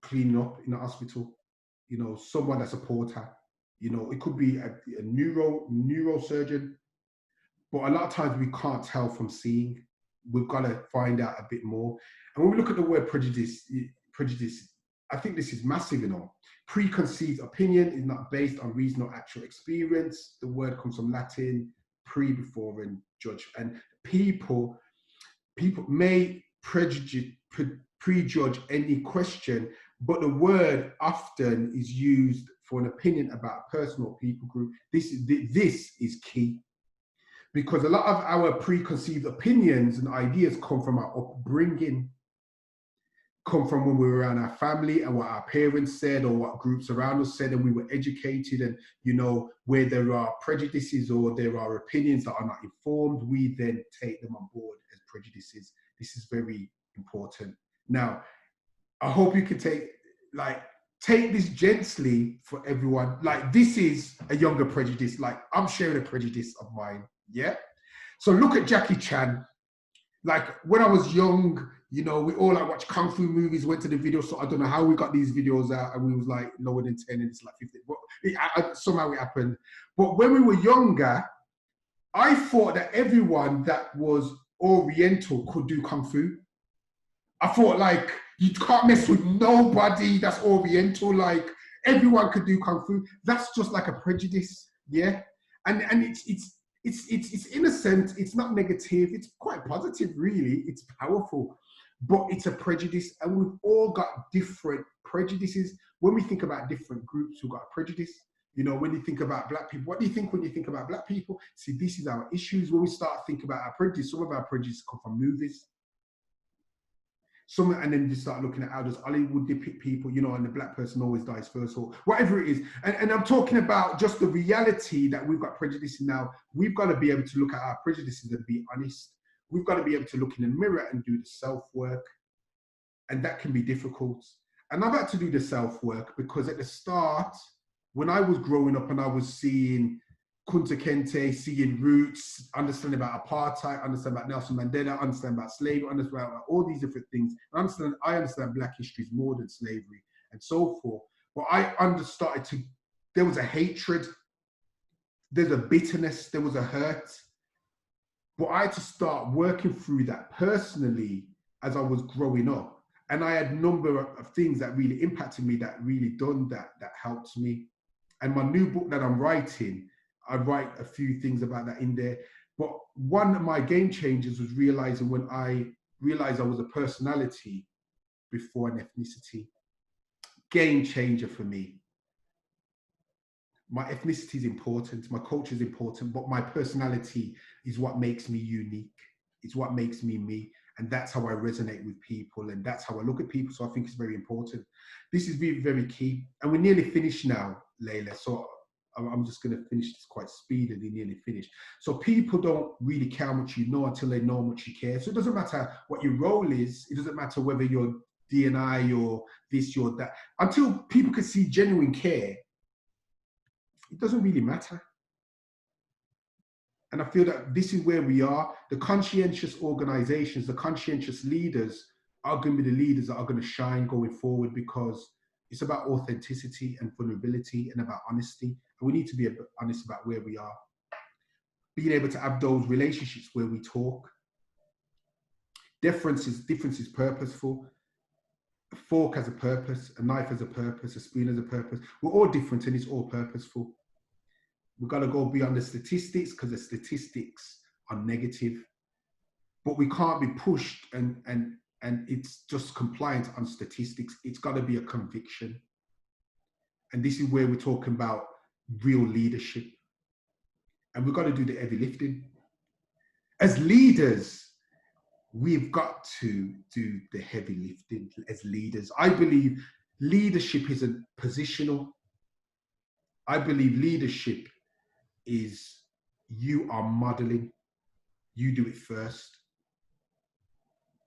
cleaning up in the hospital, you know, someone that's a porter, you know, it could be a neurosurgeon, but a lot of times we can't tell from seeing. We've got to find out a bit more. And when we look at the word prejudice, I think this is massive, you know. Preconceived opinion is not based on reason or actual experience. The word comes from Latin, pre, before, and judge. And people may prejudge any question, but the word often is used for an opinion about a person or people group. This is key, because a lot of our preconceived opinions and ideas come from our upbringing, come from when we were around our family and what our parents said or what groups around us said, and we were educated. And, you know, where there are prejudices or there are opinions that are not informed, we then take them on board as prejudices. This is very important. Now, I hope you can take this gently for everyone. Like, this is a younger prejudice. Like, I'm sharing a prejudice of mine. Yeah. So look at Jackie Chan. Like, when I was young, you know, we all like watch kung fu movies, went to the video. So I don't know how we got these videos out, and we was like lower than 10 and it's like 15. But somehow it happened. But when we were younger, I thought that everyone that was Oriental could do kung fu. I thought, like, you can't mess with nobody that's Oriental. Like, everyone could do kung fu. That's just like a prejudice, yeah. And it's innocent. It's not negative. It's quite positive, really. It's powerful, but it's a prejudice, and we've all got different prejudices. When we think about different groups, we've got a prejudice. You know, when you think about Black people, what do you think when you think about Black people? See, this is our issues. When we start thinking about our prejudice, some of our prejudices come from movies. And then you start looking at how does Hollywood depict people, you know, and the Black person always dies first, or whatever it is. And I'm talking about just the reality that we've got prejudice now. We've got to be able to look at our prejudices and be honest. We've got to be able to look in the mirror and do the self-work. And that can be difficult. And I've had to do the self-work because at the start, when I was growing up and I was seeing Kunta Kinte, seeing roots, understanding about apartheid, understanding about Nelson Mandela, understanding about slavery, understanding about all these different things. I understand Black history is more than slavery and so forth. But there was a hatred, there's a bitterness, there was a hurt. But I had to start working through that personally as I was growing up. And I had a number of things that really impacted me, that helped me. And my new book that I'm writing, I write a few things about that in there. But one of my game changers was realizing when I realized I was a personality before an ethnicity. Game changer for me. My ethnicity is important, my culture is important, but my personality is what makes me unique. It's what makes me me. And that's how I resonate with people. And that's how I look at people. So I think it's very important. This is very, very key. And we're nearly finished now, Layla. So I'm just going to finish this quite speedily, nearly finished. So people don't really care how much you know until they know how much you care. So it doesn't matter what your role is. It doesn't matter whether you're D&I or this, you're that. Until people can see genuine care, it doesn't really matter. And I feel that this is where we are. The conscientious organizations, the conscientious leaders are going to be the leaders that are going to shine going forward, because it's about authenticity and vulnerability and about honesty. And we need to be honest about where we are. Being able to have those relationships where we talk. Difference is purposeful. A fork has a purpose, a knife has a purpose, a spoon has a purpose. We're all different and it's all purposeful. We've got to go beyond the statistics, because the statistics are negative. But we can't be pushed and and it's just compliant on statistics. It's got to be a conviction. And this is where we're talking about real leadership. And we've got to do the heavy lifting. As leaders, we've got to do the heavy lifting as leaders. I believe leadership isn't positional. I believe leadership is you are modeling, you do it first,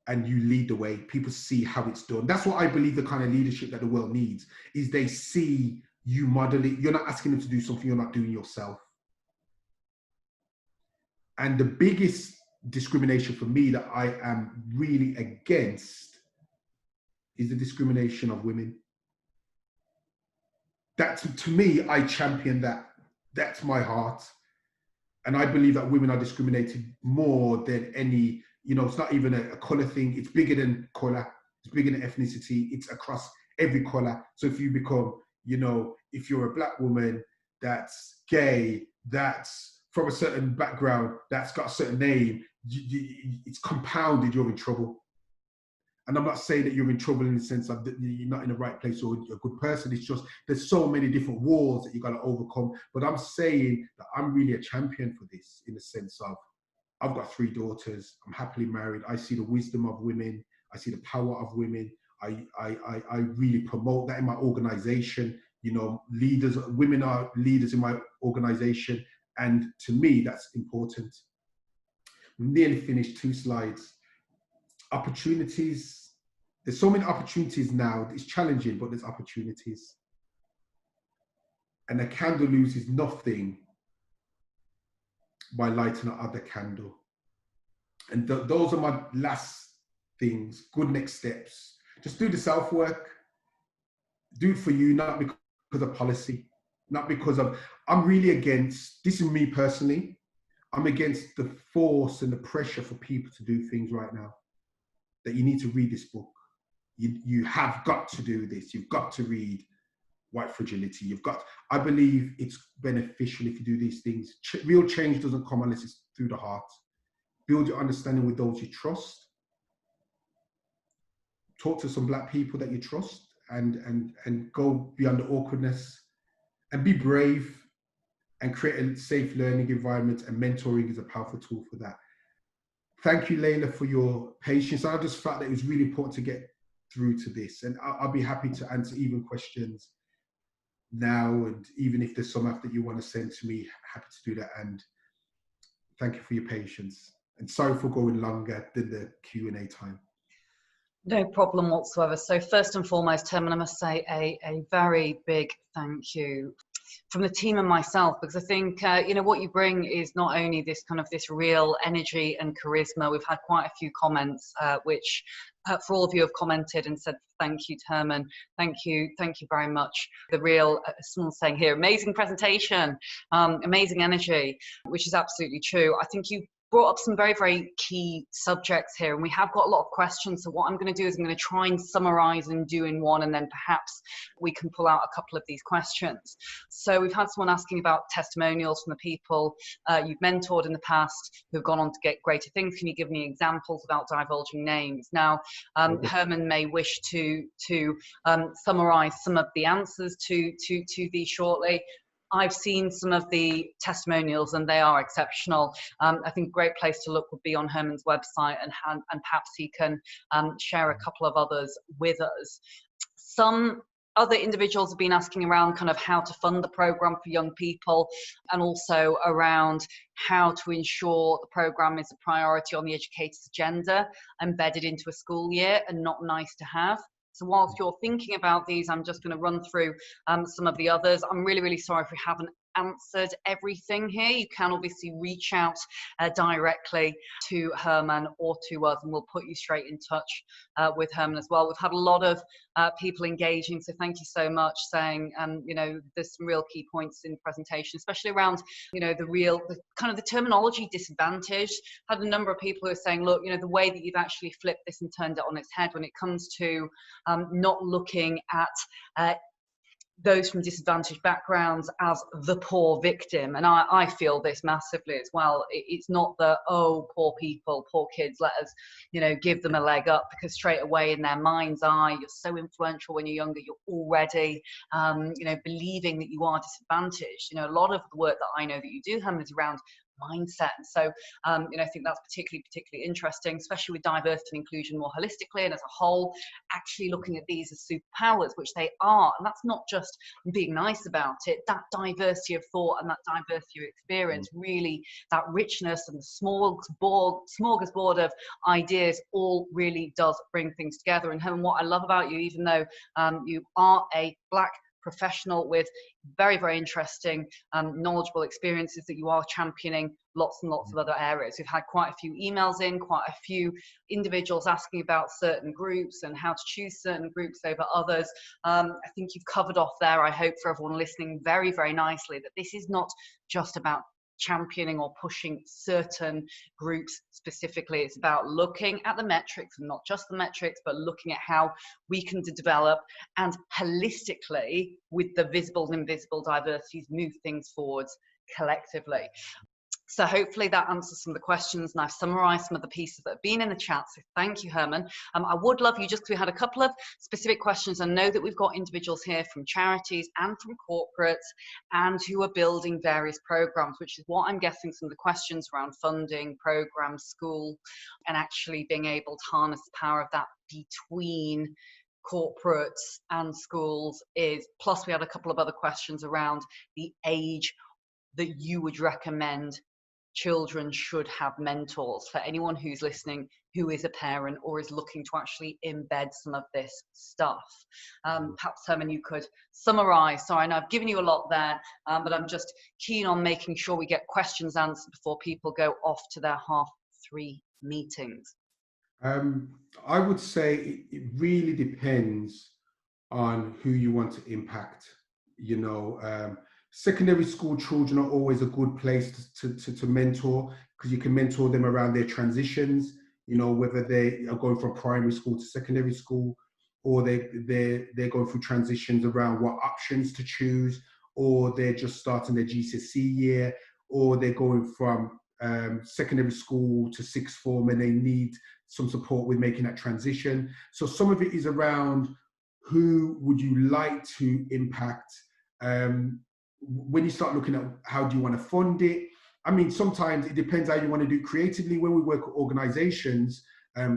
and you lead the way. People see how it's done. That's what I believe the kind of leadership that the world needs, is they see you model it. You're not asking them to do something you're not doing yourself. And the biggest discrimination for me that I am really against is the discrimination of women. That, to me, I champion that. That's my heart. And I believe that women are discriminated more than any, it's not even a color thing. It's bigger than color. It's bigger than ethnicity. It's across every color. So if you become, if you're a black woman that's gay, that's from a certain background, that's got a certain name, it's compounded, you're in trouble. And I'm not saying that you're in trouble in the sense of that you're not in the right place or you're a good person. It's just there's so many different walls that you got to overcome. But I'm saying that I'm really a champion for this, in the sense of I've got 3 daughters. I'm happily married. I see the wisdom of women. I see the power of women. I really promote that in my organization. Leaders, women are leaders in my organization. And to me, that's important. We've nearly finished, 2 slides. Opportunities. There's so many opportunities now. It's challenging, but there's opportunities. And a candle loses nothing by lighting another candle. And those are my last things, good next steps. Just do the self-work. Do it for you, not because of policy, not because of, I'm really against, this is me personally, I'm against the force and the pressure for people to do things right now. That you need to read this book. You have got to do this. You've got to read White Fragility. I believe it's beneficial if you do these things. Real change doesn't come unless it's through the heart. Build your understanding with those you trust. Talk to some black people that you trust, and go beyond the awkwardness, and be brave, and create a safe learning environment, and mentoring is a powerful tool for that. Thank you, Layla, for your patience. I just felt that it was really important to get through to this, and I'll be happy to answer even questions now, and even if there's some after you want to send to me, happy to do that. And thank you for your patience, and sorry for going longer than the Q&A time. No problem whatsoever. So first and foremost, Herman, I must say a very big thank you from the team and myself, because I think, what you bring is not only this real energy and charisma. We've had quite a few comments, which for all of you have commented and said thank you to Herman. Thank you very much. The real, someone's saying here, amazing presentation, amazing energy, which is absolutely true. I think you brought up some very, very key subjects here, and we have got a lot of questions. So what I'm going to do is I'm going to try and summarize and do in one, and then perhaps we can pull out a couple of these questions. So we've had someone asking about testimonials from the people you've mentored in the past who've gone on to get greater things. Can you give me examples without divulging names? Now, Herman may wish to summarize some of the answers to these shortly. I've seen some of the testimonials and they are exceptional. I think a great place to look would be on Herman's website, and perhaps he can share a couple of others with us. Some other individuals have been asking around kind of how to fund the program for young people, and also around how to ensure the program is a priority on the educator's agenda, embedded into a school year and not nice to have. So whilst you're thinking about these, I'm just going to run through some of the others. I'm really, really sorry if we haven't answered everything here. You can obviously reach out directly to Herman or to us, and we'll put you straight in touch with Herman as well. We've had a lot of people engaging, so thank you so much, saying there's some real key points in the presentation, especially around the terminology disadvantage. Had a number of people who are saying, look, the way that you've actually flipped this and turned it on its head when it comes to not looking at those from disadvantaged backgrounds as the poor victim. And I feel this massively as well. It's not the, oh, poor people, poor kids, let us, give them a leg up, because straight away in their mind's eye, you're so influential when you're younger, you're already, believing that you are disadvantaged. A lot of the work that I know that you do, Herman, is around mindset. And so, I think that's particularly interesting, especially with diversity and inclusion more holistically and as a whole, actually looking at these as superpowers, which they are. And that's not just being nice about it. That diversity of thought and that diversity of experience, really, that richness and the smorgasbord of ideas all really does bring things together. And Herman, what I love about you, even though you are a Black professional with very, very interesting, knowledgeable experiences, that you are championing lots and lots of other areas. We've had quite a few emails in, quite a few individuals asking about certain groups and how to choose certain groups over others. I think you've covered off there, I hope, for everyone listening, very, very nicely, that this is not just about championing or pushing certain groups specifically. It's about looking at the metrics, and not just the metrics, but looking at how we can develop and holistically, with the visible and invisible diversities, move things forwards collectively. So hopefully that answers some of the questions, and I've summarised some of the pieces that have been in the chat. So thank you, Herman. I would love you, just because we had a couple of specific questions. I know that we've got individuals here from charities and from corporates, and who are building various programmes, which is what I'm guessing some of the questions around funding, programmes, school, and actually being able to harness the power of that between corporates and schools is. Plus we had a couple of other questions around the age that you would recommend children should have mentors. For anyone who's listening who is a parent or is looking to actually embed some of this stuff, perhaps Herman, you could summarize. So I know I've given you a lot there, but I'm just keen on making sure we get questions answered before people go off to their 3:30 meetings. I would say it really depends on who you want to impact. Secondary school children are always a good place to mentor, because you can mentor them around their transitions, whether they are going from primary school to secondary school, or they're going through transitions around what options to choose, or they're just starting their GCSE year, or they're going from secondary school to sixth form and they need some support with making that transition. So some of it is around who would you like to impact. When you start looking at how do you want to fund it, I mean, sometimes it depends how you want to do it creatively. When we work with organizations,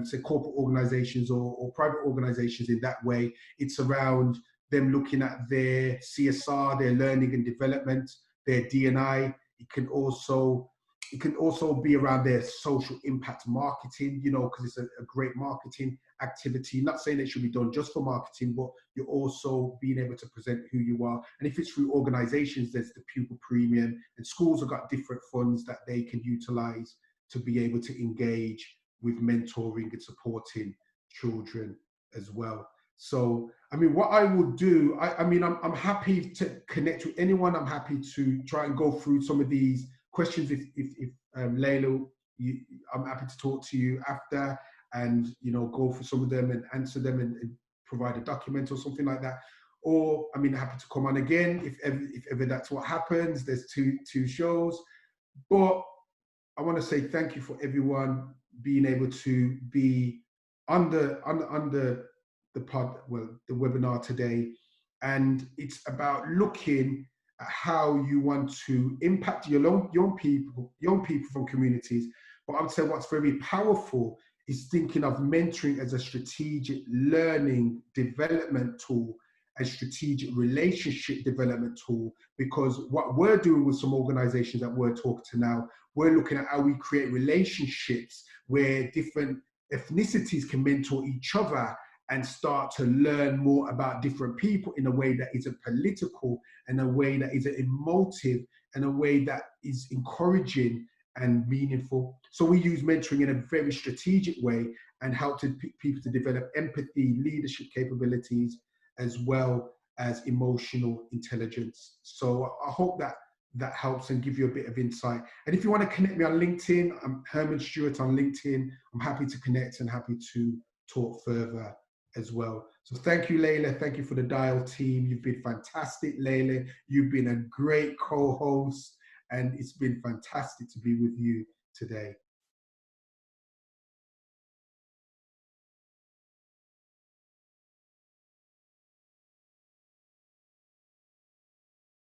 say corporate organizations or private organizations in that way, it's around them looking at their CSR, their learning and development, their D&I. It can also be around their social impact marketing, because it's a great marketing activity. Not saying it should be done just for marketing, but you're also being able to present who you are. And if it's through organizations, there's the pupil premium, and schools have got different funds that they can utilize to be able to engage with mentoring and supporting children as well. So, I mean, what I would do, I'm happy to connect with anyone. I'm happy to try and go through some of these questions. If Layla, I'm happy to talk to you after and, go for some of them and answer them and provide a document or something like that. Or, happy to come on again if ever that's what happens. There's two shows. But I want to say thank you for everyone being able to be on the webinar today. And it's about looking at how you want to impact your young people from communities. But I would say what's very powerful is thinking of mentoring as a strategic learning development tool, a strategic relationship development tool, because what we're doing with some organizations that we're talking to now, we're looking at how we create relationships where different ethnicities can mentor each other and start to learn more about different people in a way that isn't political, in a way that isn't emotive, in a way that is encouraging and meaningful. So we use mentoring in a very strategic way and help people to develop empathy, leadership capabilities, as well as emotional intelligence. So I hope that helps and give you a bit of insight. And if you want to connect me on LinkedIn, I'm Herman Stewart on LinkedIn. I'm happy to connect and happy to talk further as well. So thank you, Layla. Thank you for the Dial team. You've been fantastic, Layla. You've been a great co-host, and it's been fantastic to be with you today.